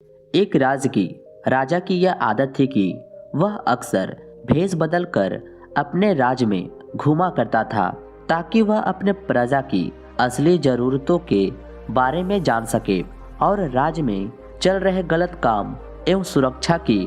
एक राजा की यह आदत थी कि वह अक्सर भेष बदलकर अपने राज्य में घूमा करता था ताकि वह अपने प्रजा की असली जरूरतों के बारे में जान सके और राज्य में चल रहे गलत काम एवं सुरक्षा की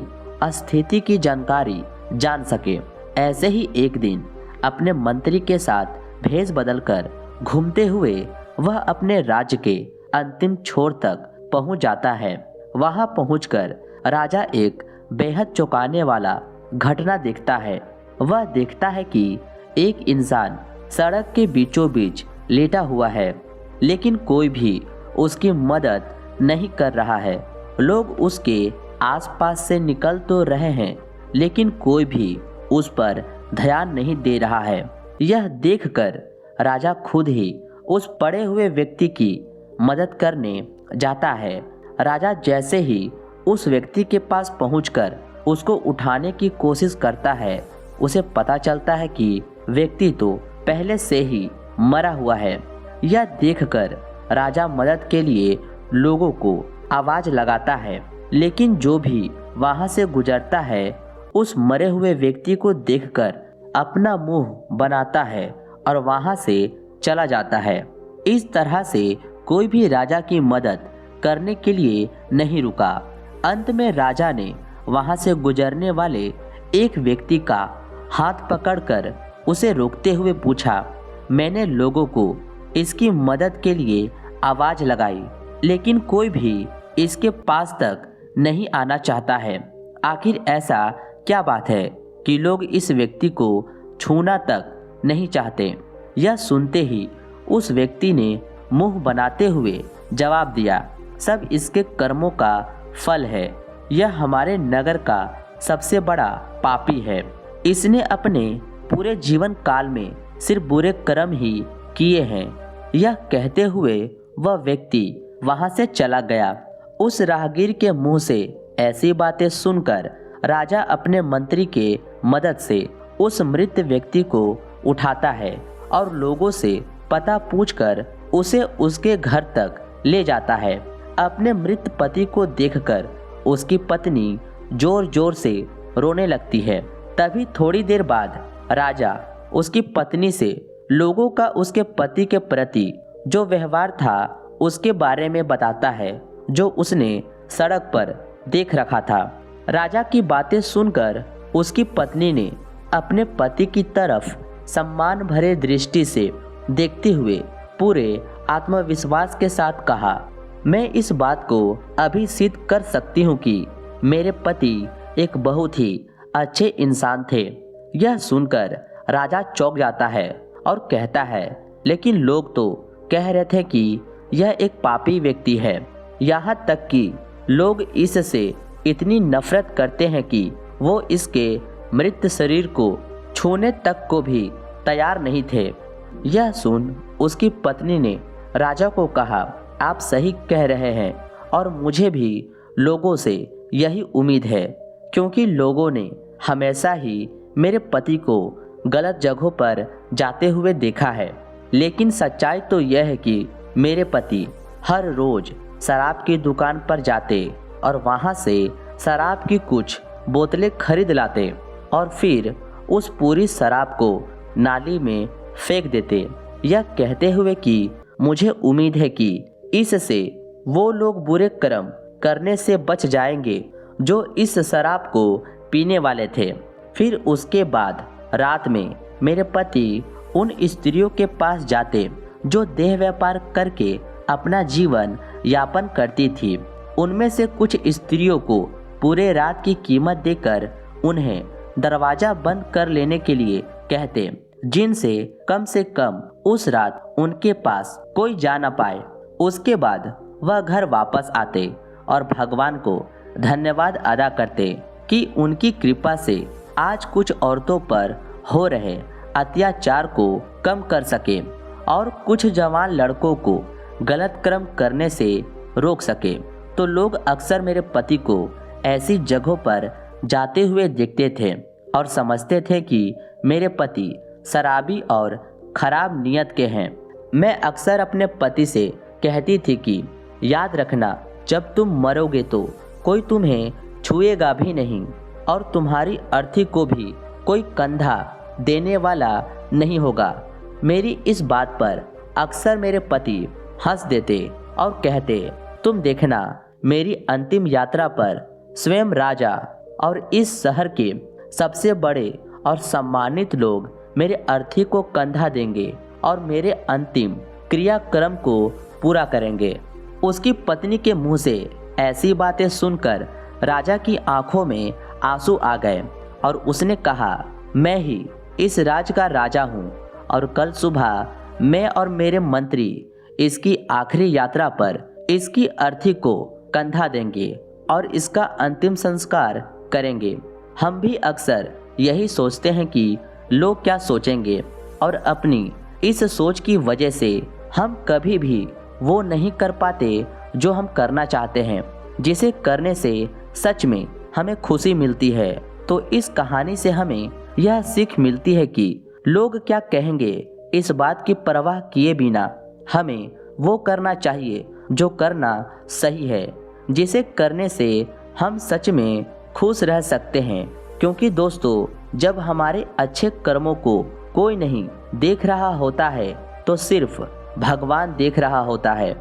स्थिति की जानकारी जान सके। ऐसे ही एक दिन अपने मंत्री के साथ भेष बदलकर घूमते हुए वह अपने राज्य के अंतिम छोर तक पहुंच जाता है। वहां पहुंचकर राजा एक बेहद चौंकाने वाला घटना देखता है। वह देखता है कि एक इंसान सड़क के बीचों बीच लेटा हुआ है, लेकिन कोई भी उसकी मदद नहीं कर रहा है। लोग उसके आसपास से निकल तो रहे हैं, लेकिन कोई भी उस पर ध्यान नहीं दे रहा है। यह देखकर राजा खुद ही उस पड़े हुए व्यक्ति की मदद करने जाता है। राजा जैसे ही उस व्यक्ति के पास पहुंचकर उसको उठाने की कोशिश करता है, उसे पता चलता है कि व्यक्ति तो पहले से ही मरा हुआ है। यह देखकर राजा मदद के लिए लोगों को आवाज लगाता है, लेकिन जो भी वहां से गुजरता है उस मरे हुए व्यक्ति को देखकर अपना मुंह बनाता है और वहां से चला जाता है। इस तरह से कोई भी राजा की मदद करने के लिए नहीं रुका। अंत में राजा ने वहां से गुजरने वाले एक व्यक्ति का हाथ पकड़कर उसे रोकते हुए पूछा, मैंने लोगों को इसकी मदद के लिए आवाज लगाई, लेकिन कोई भी इसके पास तक नहीं आना चाहता है। आखिर ऐसा क्या बात है कि लोग इस व्यक्ति को छूना तक नहीं चाहते। यह सुनते ही उस व्यक्ति ने मुंह बनाते हुए जवाब दिया, सब इसके कर्मों का फल है। यह हमारे नगर का सबसे बड़ा पापी है। इसने अपने पूरे जीवन काल में सिर्फ बुरे कर्म ही किए हैं। यह कहते हुए वह व्यक्ति वहां से चला गया। उस राहगीर के मुंह से ऐसी बातें सुनकर राजा अपने मंत्री के मदद से उस मृत व्यक्ति को उठाता है और लोगों से पता पूछकर उसे उसके घर तक ले जाता है। अपने मृत पति को देखकर उसकी पत्नी जोर जोर से रोने लगती है। तभी थोड़ी देर बाद राजा उसकी पत्नी से लोगों का उसके पति के प्रति जो व्यवहार था उसके बारे में बताता है, जो उसने सड़क पर देख रखा था। राजा की बातें सुनकर उसकी पत्नी ने अपने पति की तरफ सम्मान भरे दृष्टि से देखते हुए पूरे आत्मविश्वास के साथ कहा, मैं इस बात को अभी सिद्ध कर सकती हूँ कि मेरे पति एक बहुत ही अच्छे इंसान थे। यह सुनकर राजा चौंक जाता है और कहता है, लेकिन लोग तो कह रहे थे कि यह एक पापी व्यक्ति है। यहाँ तक कि लोग इससे इतनी नफरत करते हैं कि वो इसके मृत शरीर को छूने तक को भी तैयार नहीं थे। यह सुन उसकी पत्नी ने राजा को कहा, आप सही कह रहे हैं और मुझे भी लोगों से यही उम्मीद है, क्योंकि लोगों ने हमेशा ही मेरे पति को गलत जगहों पर जाते हुए देखा है। लेकिन सच्चाई तो यह है कि मेरे पति हर रोज शराब की दुकान पर जाते और वहां से शराब की कुछ बोतलें खरीद लाते और फिर उस पूरी शराब को नाली में फेंक देते, यह कहते हुए कि मुझे उम्मीद है कि इससे वो लोग बुरे कर्म करने से बच जाएंगे जो इस शराब को पीने वाले थे। फिर उसके बाद रात में मेरे पति उन स्त्रियों के पास जाते जो देह व्यापार करके अपना जीवन यापन करती थी। उनमें से कुछ स्त्रियों को पूरे रात की कीमत देकर उन्हें दरवाजा बंद कर लेने के लिए कहते, जिनसे कम से कम उस रात उनके पास कोई जा न पाए। उसके बाद वह घर वापस आते और भगवान को धन्यवाद अदा करते कि उनकी कृपा से आज कुछ औरतों पर हो रहे अत्याचार को कम कर सके और कुछ जवान लड़कों को गलत कर्म करने से रोक सके। तो लोग अक्सर मेरे पति को ऐसी जगहों पर जाते हुए देखते थे और समझते थे कि मेरे पति शराबी और खराब नियत के हैं। मैं अक्सर अपने पति से कहती थी कि याद रखना, जब तुम मरोगे तो कोई तुम्हें छुएगा भी नहीं और तुम्हारी अर्थी को भी कोई कंधा देने वाला नहीं होगा। मेरी इस बात पर अक्सर मेरे पति हंस देते और कहते, तुम देखना, मेरी अंतिम यात्रा पर स्वयं राजा और इस शहर के सबसे बड़े और सम्मानित लोग मेरे अर्थी को कंधा देंगे और मेरे अंतिम क्रियाक्रम को पूरा करेंगे। उसकी पत्नी के मुंह से ऐसी बातें सुनकर राजा की आंखों में आंसू आ गए और उसने कहा, मैं ही इस राज का राजा हूँ और कल सुबह मैं और मेरे मंत्री इसकी आखिरी यात्रा पर इसकी अर्थी को कंधा देंगे और इसका अंतिम संस्कार करेंगे। हम भी अक्सर यही सोचते हैं कि लोग क्या सोचेंगे और अपनी इस सोच की वजह से हम कभी भी वो नहीं कर पाते जो हम करना चाहते हैं, जिसे करने से सच में हमें खुशी मिलती है। तो इस कहानी से हमें यह सीख मिलती है कि लोग क्या कहेंगे इस बात की परवाह किए बिना हमें वो करना चाहिए जो करना सही है, जिसे करने से हम सच में खुश रह सकते हैं। क्योंकि दोस्तों, जब हमारे अच्छे कर्मों को कोई नहीं देख रहा होता है तो सिर्फ भगवान देख रहा होता है।